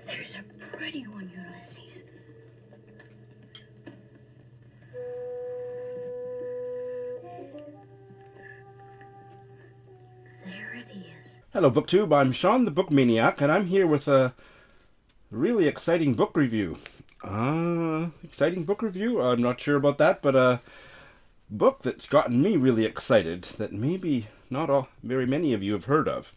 There's a pretty one, Ulysses. There it is. Hello, BookTube. I'm Sean, the Book Maniac, and I'm here with a really exciting book review. Exciting book review? I'm not sure about that, but a book that's gotten me really excited that maybe not very many of you have heard of.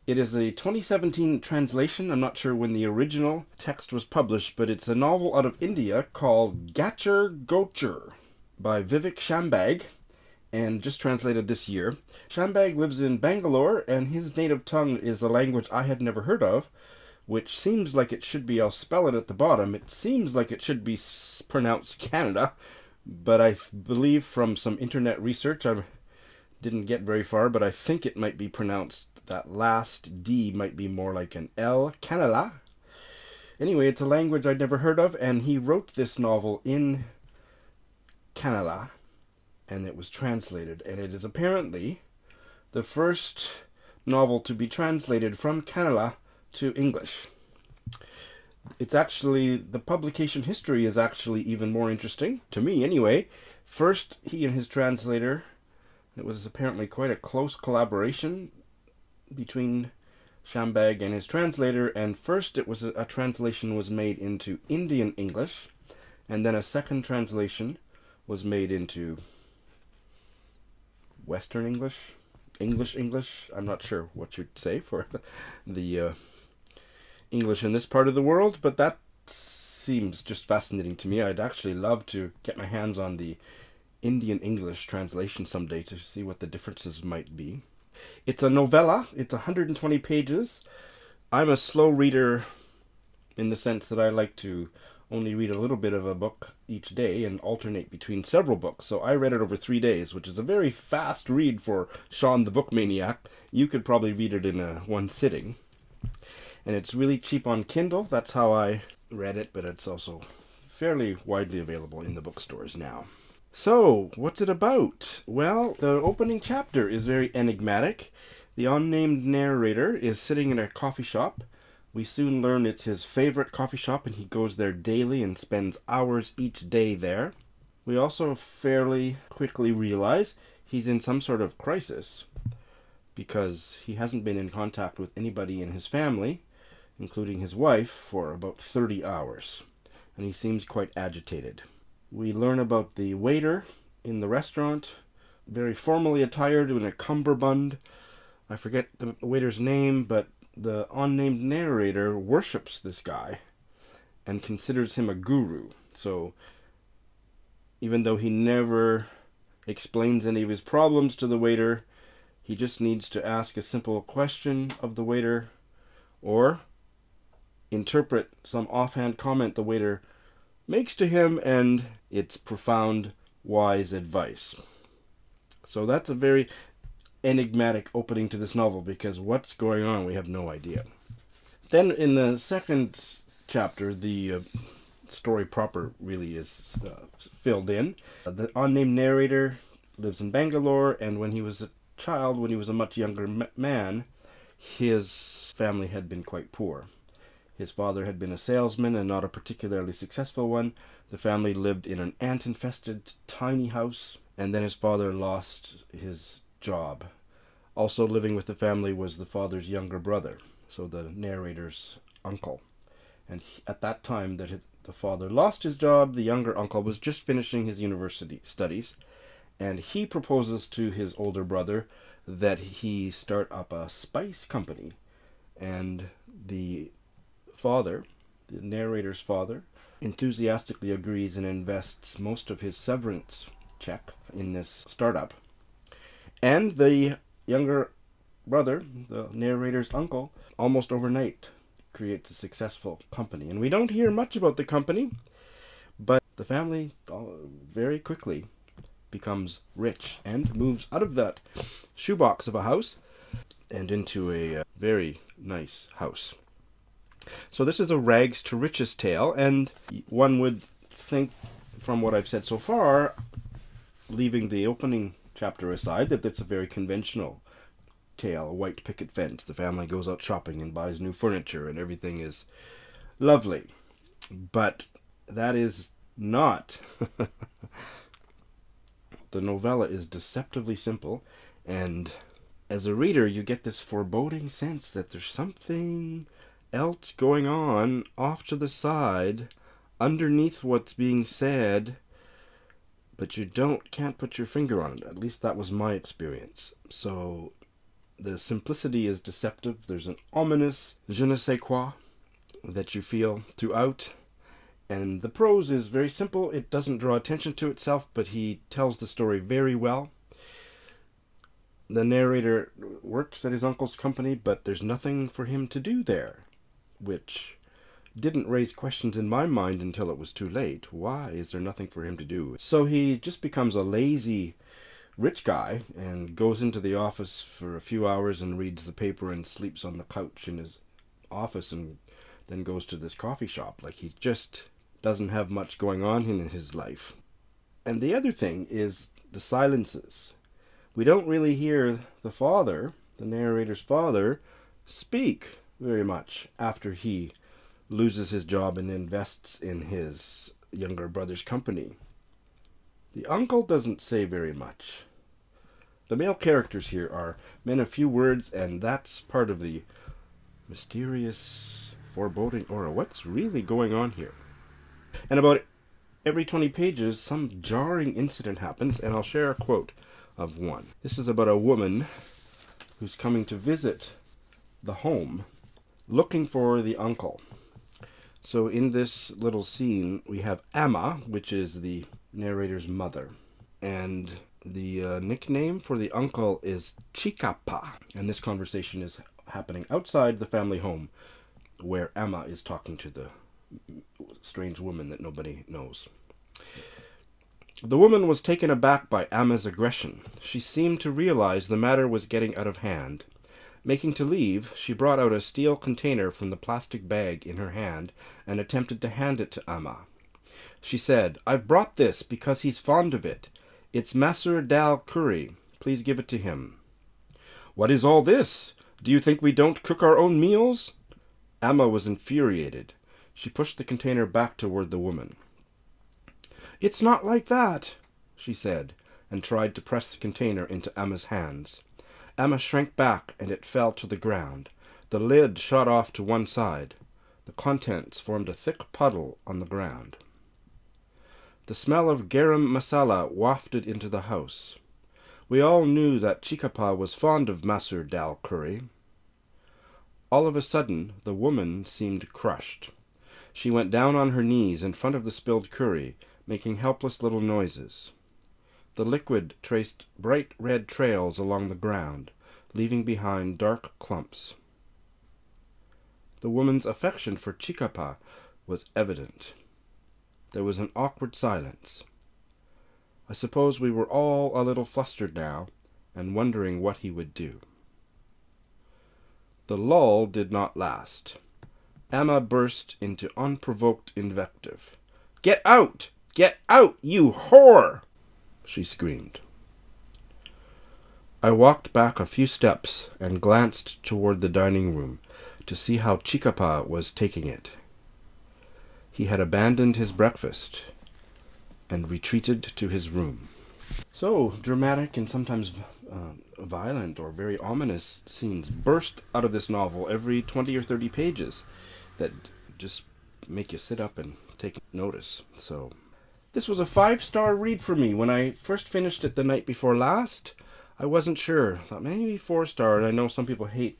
It is a 2017 translation. I'm not sure when the original text was published, but it's a novel out of India called Ghachar Ghochar by Vivek Shanbhag, and just translated this year. Shanbhag lives in Bangalore, and his native tongue is a language I had never heard of, which seems like it should be, I'll spell it at the bottom, it seems like it should be pronounced Canada, but I believe from some internet research, I didn't get very far, but I think it might be pronounced, that last D might be more like an L, Canada. Anyway, it's a language I'd never heard of, and he wrote this novel in Canada, and it was translated, and it is apparently the first novel to be translated from Canada to English. It's actually, the publication history is actually even more interesting, to me anyway. First, he and his translator, it was apparently quite a close collaboration between Shanbhag and his translator, and first it was a translation was made into Indian English, and then a second translation was made into Western English, English, I'm not sure what you'd say for the English in this part of the world, but that seems just fascinating to me. I'd actually love to get my hands on the Indian English translation someday to see what the differences might be. It's a novella. It's 120 pages. I'm a slow reader in the sense that I like to only read a little bit of a book each day and alternate between several books. So I read it over 3 days, which is a very fast read for Sean the Book Maniac. You could probably read it in one sitting. And it's really cheap on Kindle. That's how I read it, but it's also fairly widely available in the bookstores now. So, what's it about? Well, the opening chapter is very enigmatic. The unnamed narrator is sitting in a coffee shop. We soon learn it's his favorite coffee shop, and he goes there daily and spends hours each day there. We also fairly quickly realize he's in some sort of crisis because he hasn't been in contact with anybody in his family, including his wife, for about 30 hours, and he seems quite agitated. We learn about the waiter in the restaurant, very formally attired in a cummerbund. I forget the waiter's name, but the unnamed narrator worships this guy and considers him a guru. So even though he never explains any of his problems to the waiter, he just needs to ask a simple question of the waiter or interpret some offhand comment the waiter makes to him, and it's profound, wise advice. So that's a very enigmatic opening to this novel, because what's going on, we have no idea. Then in the second chapter, the story proper really is filled in. The unnamed narrator lives in Bangalore, and when he was a child, when he was a much younger man, his family had been quite poor. His father had been a salesman and not a particularly successful one. The family lived in an ant-infested tiny house, and then his father lost his job. Also living with the family was the father's younger brother, so the narrator's uncle. And at that time that the father lost his job, the younger uncle was just finishing his university studies, and he proposes to his older brother that he start up a spice company. And the father, the narrator's father, enthusiastically agrees and invests most of his severance check in this startup. And the younger brother, the narrator's uncle, almost overnight creates a successful company. And we don't hear much about the company, but the family very quickly becomes rich and moves out of that shoebox of a house and into a very nice house. So this is a rags to riches tale, and one would think, from what I've said so far, leaving the opening chapter aside, that it's a very conventional tale, a white picket fence. The family goes out shopping and buys new furniture, and everything is lovely. But that is not. The novella is deceptively simple, and as a reader, you get this foreboding sense that there's something else going on off to the side, underneath what's being said, but you can't put your finger on it. At least that was my experience. So the simplicity is deceptive. There's an ominous je ne sais quoi that you feel throughout. And the prose is very simple. It doesn't draw attention to itself, but he tells the story very well. The narrator works at his uncle's company, but there's nothing for him to do there, which didn't raise questions in my mind until it was too late. Why is there nothing for him to do? So he just becomes a lazy rich guy and goes into the office for a few hours and reads the paper and sleeps on the couch in his office and then goes to this coffee shop. Like, he just doesn't have much going on in his life. And the other thing is the silences. We don't really hear the father, the narrator's father, speak very much after he loses his job and invests in his younger brother's company. The uncle doesn't say very much. The male characters here are men of few words, and that's part of the mysterious foreboding aura. What's really going on here? And about every 20 pages, some jarring incident happens, and I'll share a quote of one. This is about a woman who's coming to visit the home, looking for the uncle. So in this little scene, we have Amma, which is the narrator's mother, and the nickname for the uncle is Chikapa. And this conversation is happening outside the family home, where Amma is talking to the strange woman that nobody knows. The woman was taken aback by Amma's aggression. She seemed to realize the matter was getting out of hand. Making to leave, she brought out a steel container from the plastic bag in her hand and attempted to hand it to Amma. She said, "I've brought this because he's fond of it. It's Masoor dal curry. Please give it to him." "What is all this? Do you think we don't cook our own meals?" Amma was infuriated. She pushed the container back toward the woman. "It's not like that," she said, and tried to press the container into Amma's hands. Amma shrank back, and it fell to the ground. The lid shot off to one side. The contents formed a thick puddle on the ground. The smell of garam masala wafted into the house. We all knew that Chikapa was fond of Masoor dal curry. All of a sudden, the woman seemed crushed. She went down on her knees in front of the spilled curry, making helpless little noises. The liquid traced bright red trails along the ground, leaving behind dark clumps. The woman's affection for Chikapa was evident. There was an awkward silence. I suppose we were all a little flustered now, and wondering what he would do. The lull did not last. Amma burst into unprovoked invective. "Get out! Get out, you whore!" she screamed. I walked back a few steps and glanced toward the dining room to see how Chikapa was taking it. He had abandoned his breakfast and retreated to his room. So, dramatic and sometimes violent or very ominous scenes burst out of this novel every 20 or 30 pages that just make you sit up and take notice. So, this was a 5-star read for me. When I first finished it the night before last, I wasn't sure. I thought maybe 4-star, and I know some people hate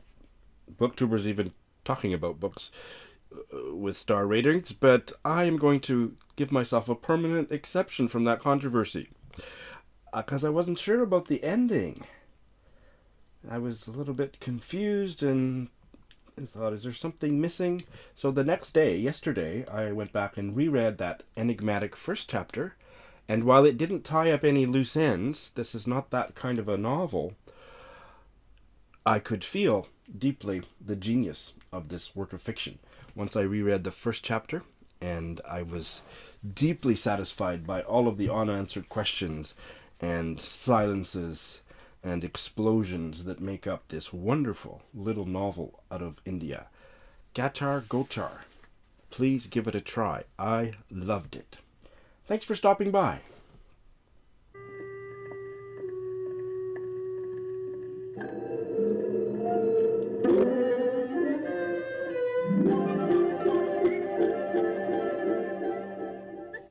booktubers even talking about books with star ratings, but I am going to give myself a permanent exception from that controversy. Because I wasn't sure about the ending. I was a little bit confused and I thought, is there something missing? So the next day, yesterday, I went back and reread that enigmatic first chapter, and while it didn't tie up any loose ends, this is not that kind of a novel, I could feel deeply the genius of this work of fiction. Once I reread the first chapter, and I was deeply satisfied by all of the unanswered questions and silences and explosions that make up this wonderful little novel out of India. Ghachar Ghochar. Please give it a try. I loved it. Thanks for stopping by.